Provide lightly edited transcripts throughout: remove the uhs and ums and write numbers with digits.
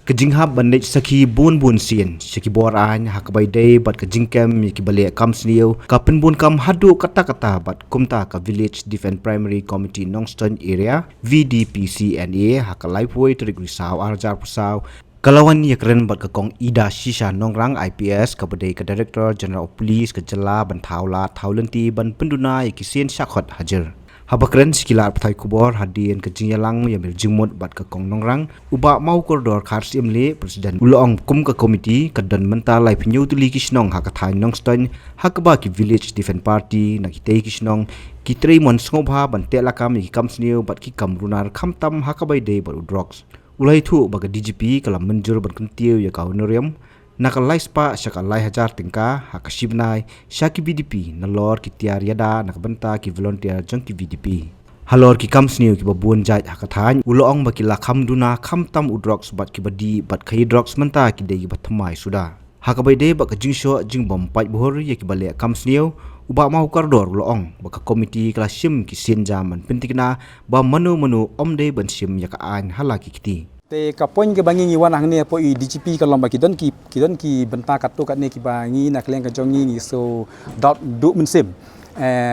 Kajinghap bandej saki bun sien saki boran hakabai day bat kajingkem yaki bale kam sniu kapin bun kam hadu kata bat kumta ka village defense primary committee Nongston area VDPCNA hakalai puai terik risau arjar pusau Kalawan ya keren bat kekong Ida Shisha Nongrang IPS kabadai ke Director General of Police ke Jela ban Thaula Thaulenti ban penduna ya kisien syakot hajar. Habakren sekilar petai kubor hadian ke jingyalang yang berjimut bat kekong Nongrang uba mau koridor khars imle Presiden Ulong kum ke komiti ke dan mental lai penyu tuli kisnong hakathai Nongston hakaba ki Village Defense Party nakitei kisnong kitri mon ngobha ban telakam ki kamsniu bat ki kamrunar khamtam hakabai dei bar udrox. Ulai tu baga DGP kalam menjur berkentiu ya kaunorium nakalai spa syakalai hajar tingkah hakashibnai syaki BDP nalor ki tiar yada nakabenta ki volunteer jong ki BDP halor ki kamsniu ki babun jait hakathan uloong baki lakam duna kamtam udrox bat ki badi bat kai drox menta ki dei batmai sudah hakabai de baka jingsho jingbom pai bohor ya ki bale kamsniu uba mau kardor uloong baka komiti klasim ki sin zaman pentikna ba manu omde bansim ya kaan halaki kiti te kapoin ke bangi ngi wanang ne po i DGP kalom ba kidon ki benta katu kat ne ki bangi nak leng ka jongi ngi so dot du mensim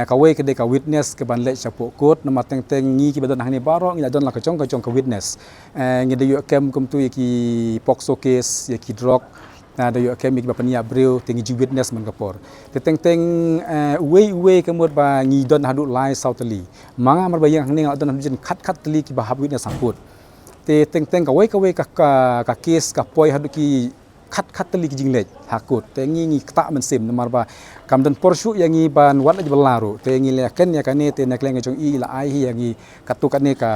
kawe ke de ka witness ke ban le chapo kot nama teng ngi ki badon hang ne baro ngi don la ka jong ka witness ngi de yo kem kum tu ki pokso case ya ki drug na de yo kem ki ba pania breu tengi ji witness man kapor te teng we kemur ba ngi don hadu lai sautali manga mar ba yang hang ne don hadu khat tali ki ba hab witness sangput te teng ka kes ka poi hadu ki khat tali ki jinglej hakut te ngi kta men sim namar ba kam dan porshu yang ngi ban wat aj balaru te ngi le ken ya kane te nak leng jong i la ai hi yang ngi katu kane ka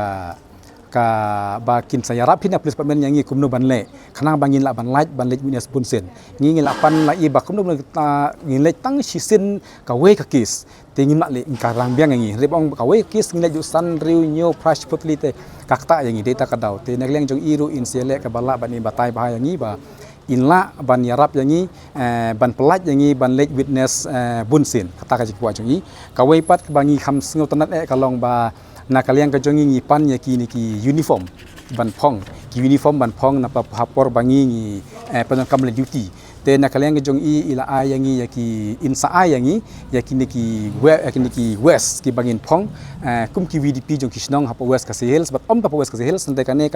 ba kin sayarap hina police department yang ngi kumno ban le khanang bangin la ban lej witness pun sen ngi la pan la i ba kumno ta ngi lej tang sisin ka ka kes te ngi mak le karang biang ngi rebong ka kes ngi lej san riu nyo prash putli te kakta yang ngi data kadau te nak leng jong iru in sele ka bala ban ni batai ba yang ngi ba inla ban yarap yang ngi ban pelaj yang ngi ban lej witness bunsin kata ka jikwa jong i ka pat bangi kham singo tanat kalong ba nakaliang ka jongi ngi pan ya ki uniform ban phong ki uniform ban phong na hapor bangi ngi penon kamle duty te nakaliang ka jong i ila ayangi ya ki insa ayangi ya ki west ki bangin phong kum ki VDP jong kisnong hapo west ka hills but pa west ka hills nte kane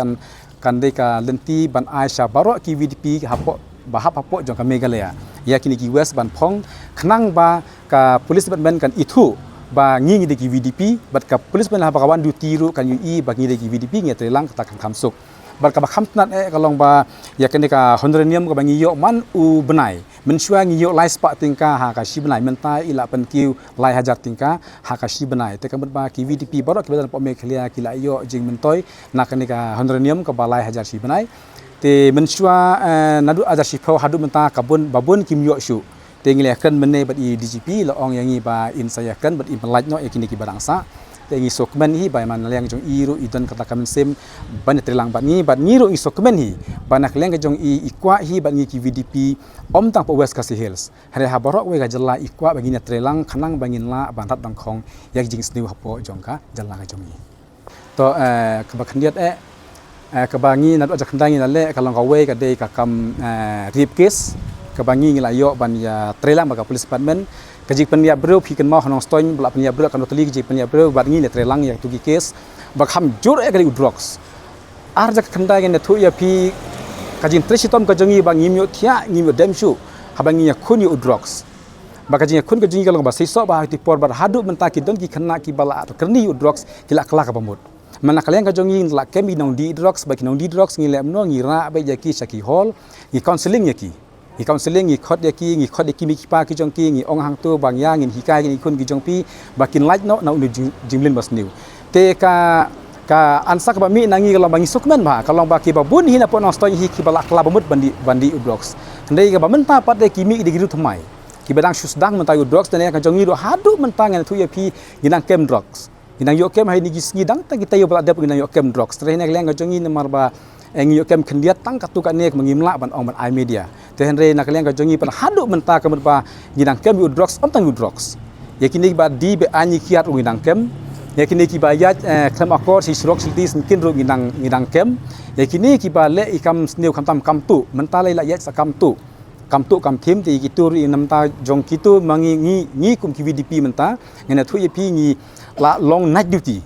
kan de ka lenti ban aisha baro ki VDP hapo bahap hapo jong ka megalaya ya ki west ban phong khnang ba ka police department kan itu ba ngi de ki VDP bat ka police ban ha kawan duty ru kan UI ba ngi de ki VDP nge trelang kata kan kamsuk bat ka khamtnat kalong ba ya kan ka honrenium ka bangi yo man u benai mensyua ngi yo lai spa tingka ha ka shi benai menta ila pen kiu lai hajar tingka ha ka shi benai te kan ba ki VDP baro ki badan po me khlia ki la yo jing mentoi na kan ka honrenium ka ba lai hajar shi benai te mensyua nadu ajar shi pho hadu menta ka babun kim yo shu tengi lekan mene bat i DGP la ong yang i ba in saya kan bat i pelaj no yakini ki barangsa tengi sokmen hi ba man leng jong iru idon kata kamen sim ban trilang bat ngiru i sokmen hi banak leng jong i ikwa hi bat ngi ki VDP om tang po west kasi hills hare ha borok we ga jalla ikwa bagina trilang khanang bangin la ban rat dang khong yak jing sniu hapo jong ka jalla ga jong i to ka ba khandiat ka bangi na aja khandangi na le kalong ka we ka de ka kam rape case kabangi ngila yo ban ya trelang baka police department kajik penia bro phi kan mau hanong stoin bla penia bro kan tali kajik penia bro bat ngi le trelang ya tugi case bakham jur e kali drugs arja khanda gen thu ya phi kajin tresitom ka jongi bang ngimyo thia ngimyo demshu habangi ya khun yo drugs baka jing khun ka jingi kalong ba seiso ba ti por bar hadu menta ki don ki khana ki bala kerni yo drugs kila kala ka pamut mana kalian ka jongi la kemi nong di drugs ba ki nong di drugs ngi le no ngi ra ba ya ki saki hall ngi counseling ya ki ngi counseling ngi khot ya ki mi pa ki jong ki ngi ong hang tu bang ya ngi hikai ngi kun ki jong pi bakin like no na jimlin bas new te ka ansa ka ba mi nangi kalau bangi sukmen ba kalau ba ki ba bun hi na pon stoi hi ki bala kla bamut bandi udrox ndai ka ba menta pat de ki mi de giru thmai ki badang shusdang menta udrox tane ka jong ngi do hadu menta ngi thu ya pi ginang kem drugs ginang yo kem hai ni gisngi dang ta kita yo bala de ginang yo kem drugs tre ne leng ka jong ngi mar ba ngi yo kem khendiat tang katu ka nek mangimla ban ong ban I media te henre nak leng ka jongi pan hadu menta ka ba nginang kem yu drugs om tang yu drugs yakini ba di be anyi kiat nginang kem ya kini ki bayat claim accord si surok silti mungkin ru ngidang kem ya kini ki ba le ikam sniu kam tam kam tu mentale la yat sakam tu kam tim ti kitur nam ta jong kitu mangi ngi kum ki VDP menta ngena thu ye pi ngi la long night duty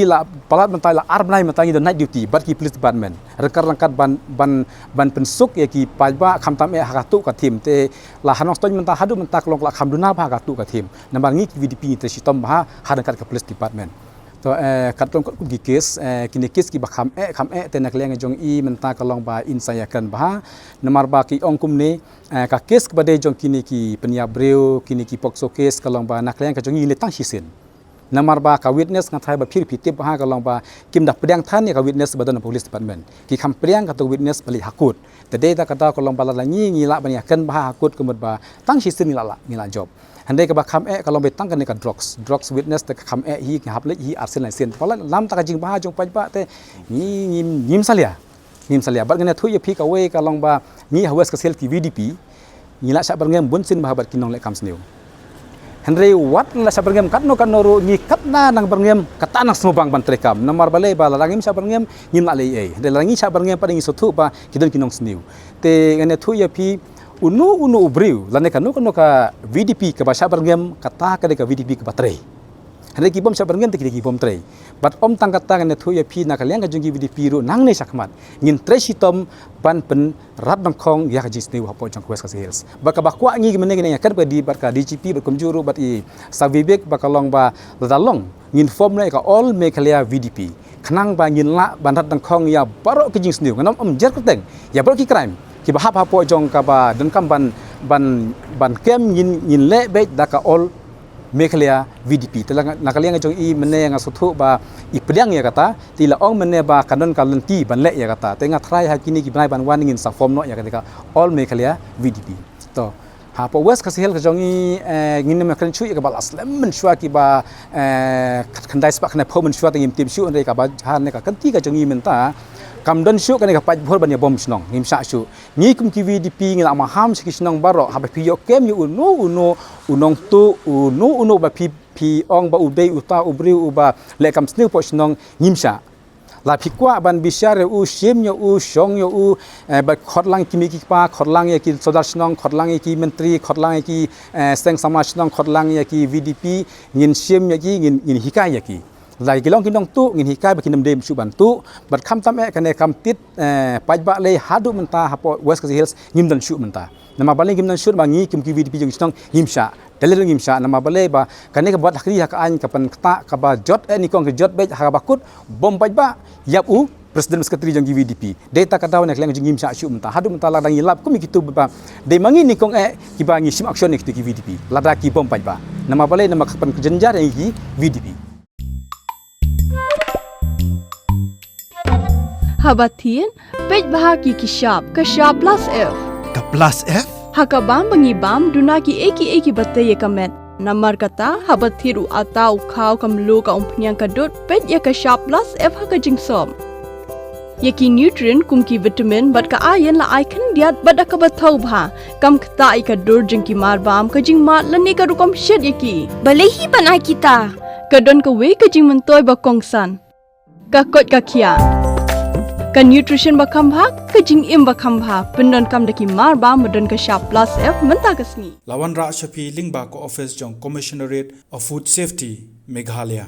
la palat mentai la arbnai mentai the night duty but ki police department rekar langkat ban pensuk ya ki pajba kham tam e hakatu ka tim te la hanong stoi menta hadu menta klong la kham duna ba hakatu ka tim nambar ngi ki VDP te sitom ba hadan ka police department to katlong ko ki kes kini kes ki ba kham e te nak leng jong I menta kalong ba insayakan ba namar ba ki ong kum ne ka kes ke bade jong kini ki penia breu kini ki pokso kes kalong ba nak leng ka jong I le tang sisin namar ba ka witness ngathai ba phir phitip ha kalong ba kim dak pedang than ni ka witness badan police department ki kham pedang ka to witness bali hakut te de ta kata kalong ba la ngi la bani kan ba hakut kemud ba tang sisin ni la job handai ka ba kham kalong be tang kan ni ka drugs witness te kham hi ki hap le hi arsen lai sen pala lam ta ka jing ba jong pa ba te ni nim salia bat ngene thu ye phi ka we kalong ba ni hawes ka sel ki VDP ni la sa barngem bun sin ba bat kinong le kam sneu Henry wat la sa berngem katno ro ni katna nang berngem kata nang semubang ban trekam namar balai ba langim sa berngem nyim la lei de langi sa berngem pading sotu ba kidon kinong sniu te ngene thu ya pi unu ubriu lane kanu ka VDP ka ba sa berngem kata ka de ka VDP ka batrei Henry ki bom sa berngem te ki bom trei bat om tang kata ngene thu ya pi na kaliang ka junggi VDP ru nang ne sakmat ngin tre sitom ban pen rat dang khong ya ka jisniu hapo jong West Coast Hills ba ka ba kwa ngi mene ngene kan ba di ba ka DGP ba kumjuru bat I savibek ba kalong ba ladalong ngin form ne ka all mekalia VDP khnang ba ngin la ban rat dang khong ya baro ka jisniu nganam jer keteng ya baro ki crime ki ba hapo jong ka ba dan kam ban kem ngin le be da ka all mekalia VDP telah nakaliang jong I mene nga suthu ba I pedang ya kata tila ong mene ba kanon kalenti ban le ya kata tenga try hakini ki banai ban wan ngin sa form no ya kata all mekalia VDP to ha po West Coast Hills jong I ngin me kan chu ya ka bal aslam men shwa ki ba khandai spa khna phomen shwa te ngim tim shu re ka ba han ne ka kanti ka jong I menta kam don shu kan ka paj bhor ban ya bom snong ngim sa shu ni kum ki VDP ngila ma ham si snong baro ha ba piyo kem yu unong tu unu ba pi ong ba ubei uta ubriu uba le kam sniu po snong ngim sa la phikwa ban bisyare u shim yo u shong yo u ba khotlang kimi ki pa khotlang ya ki sodar snong khotlang ya ki menteri khotlang ya ki seng samaj snong khotlang ya ki VDP ngin shim ya ki ngin hikai ya ki lai kilong kinong tu ngin hikai ba kinam dem su bantu bat kham tam kane kam tit pajba le hadu menta hapo West Coast Hills ngim dan su menta nama balik ngim dan su ba ngi kim ki VDP jong snong ngimsa dalil ngimsa nama bale ba kane ka bat hakri hak an kapan kata ka ba jot ni kong jot be ha bakut bom pajba yap u Presiden Sekretari jong VDP data kata wan kleng jong ngimsa su menta hadu menta la dang ilap kumi kitu ba de mangi ni kong ki ba ngi sim action ni ki VDP lada ki bom pajba nama bale nama kapan jenjar yang ki VDP Habatin, pej bahagi ki shop plus F. Ka plus F? Hakabam bangibam duna ki eki batte ye kamet. Namar kata habathiru atau khau kamlu ka umpnyang kadut pej ya ka shop plus F haka jingsom. Yaki nutrient kum ki vitamin bat ka iron la icon diat bada ka bathau bha kam khta I ka dur jing ki mar bam ka jing mat lani ka rukom shed yaki. Balehi banai kita. Kadon ka we ka jing mentoy ba kongsan. Ka kot ka kia. Ka nutrition bakam bha ka jing im bakam bha pendon kam daki mar ba modon ka shop plus F menta kasni Lawan Ra Shafi Lingba ko office jong Commissionerate of Food Safety Meghalaya